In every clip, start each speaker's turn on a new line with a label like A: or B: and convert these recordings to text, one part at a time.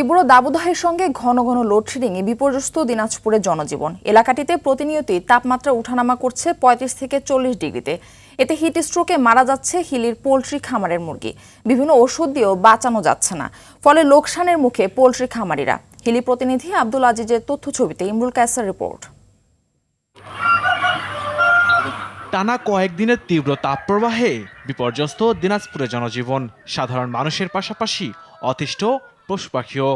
A: তীব্র দাবদাহের সঙ্গে ঘন ঘন লোডশেডিংয়ে বিপর্যস্ত দিনাজপুরের জনজীবন। এলাকাটিতে প্রতিনিয়তই তাপমাত্রা উঠানামা করছে ৩৫ থেকে ৪০ ডিগ্রিতে। এতে হিট স্ট্রোকে মারা যাচ্ছে হিলির পোলট্রি খামারের মুরগি। বিভিন্ন ওষুধ দিয়েও বাঁচানো যাচ্ছে না, ফলে লোকসানের মুখে পোলট্রি খামারিরা। হিলি প্রতিনিধি আব্দুল আজিজের তথ্য ছবিতে ইমরুল কায়েসের রিপোর্ট।
B: টানা কয়েকদিনের তীব্র তাপপ্রবাহে বিপর্যস্ত দিনাজপুরের জনজীবন। সাধারণ মানুষের পাশাপাশি অতিষ্ঠ পশু পাখিও।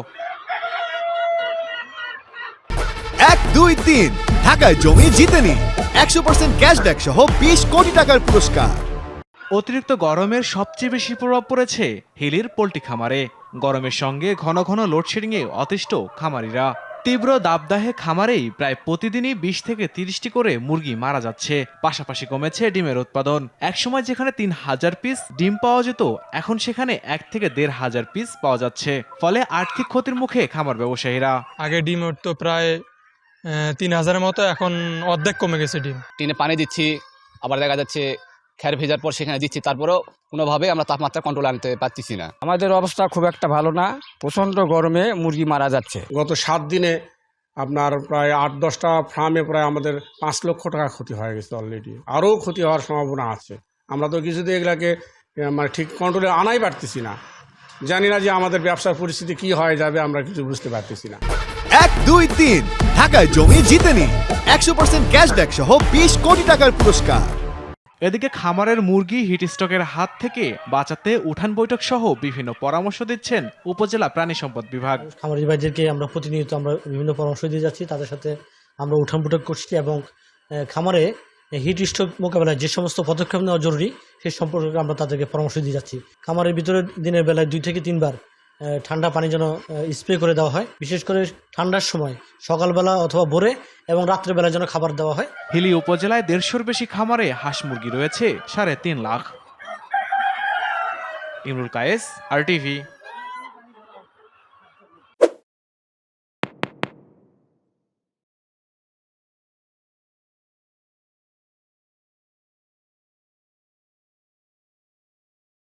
C: ১, ২, ৩ ঢাকায় জমি জিতে নিন ১০০% ক্যাশব্যাক সহ ২০ কোটি টাকার পুরস্কার।
B: অতিরিক্ত গরমের সবচেয়ে বেশি প্রভাব পড়েছে হিলির পোল্ট্রি খামারে। গরমের সঙ্গে ঘন ঘন লোডশেডিংয়ে অতিষ্ঠ খামারিরা। তীব্র দাবদাহে খামারেই প্রায় প্রতিদিনই ২০ থেকে ৩০টি করে মুরগি মারা যাচ্ছে। পাশাপাশি কমেছে ডিমের উৎপাদন। একসময় যেখানে ৩,০০০ পিস ডিম পাওয়া যেত, এখন সেখানে ১ থেকে ১,৫০০ পিস পাওয়া যাচ্ছে। ফলে আর্থিক ক্ষতির মুখে খামার ব্যবসায়ীরা।
D: আগে ডিম উঠতো প্রায় ৩,০০০-এর মতো, এখন অর্ধেক কমে গেছে ডিম।
E: টিনে পানি দিচ্ছি, আবার দেখা যাচ্ছে খের ভেজার পর সেখানে দিচ্ছি, তারপরেও কোনোভাবে আমরা তাপমাত্রা কন্ট্রোল আনতে পারতেছি না।
F: আমাদের অবস্থা খুব একটা ভালো না, প্রচণ্ড গরমে মুরগি মারা যাচ্ছে।
G: গত 7 দিনে আপনার প্রায় 8-10টা ফার্মে প্রায় আমাদের 5 লক্ষ টাকা ক্ষতি হয়ে গেছে অলরেডি। আরও ক্ষতি হওয়ার সম্ভাবনা আছে। আমরা তো কিছুতে এগুলাকে মানে ঠিক কন্ট্রোলে আনাই পারতেছি না। জানি না যে আমাদের ব্যবসার পরিস্থিতি কি হয়ে যাবে, আমরা কিছু বুঝতে পারতেছি না।
C: ১, ২, ৩ ঢাকায় জমি জিতে নিন ১০০% ক্যাশব্যাক সহ ২০ কোটি টাকার পুরস্কার।
B: এদিকে খামারের মুরগি হিট স্ট্রোকের হাত থেকে বাঁচাতে উঠান বৈঠক সহ বিভিন্ন পরামর্শ দিচ্ছেন উপজেলা প্রাণী সম্পদ বিভাগ।
H: খামারি ভাইদেরকে আমরা প্রতিনিয়ত বিভিন্ন পরামর্শ দিয়ে যাচ্ছি, তাদের সাথে আমরা উঠান বৈঠক করছি এবং খামারে হিট স্ট্রোক মোকাবেলায় যে সমস্ত পদক্ষেপ নেওয়া জরুরি সেই সম্পর্কে আমরা তাদেরকে পরামর্শ দিয়ে যাচ্ছি। খামারের ভিতরে দিনের বেলায় 2 থেকে 3 বার ঠান্ডা পানি যেন স্প্রে করে দেওয়া হয়, বিশেষ করে ঠান্ডার সময় সকালবেলা অথবা ভোরে এবং রাত্রেবেলা যেন খাবার দেওয়া হয়।
B: হিলি উপজেলায় ১৫০-র বেশি খামারে হাঁস মুরগি রয়েছে ৩.৫ লাখ। ইমরুল কায়েস, RTV।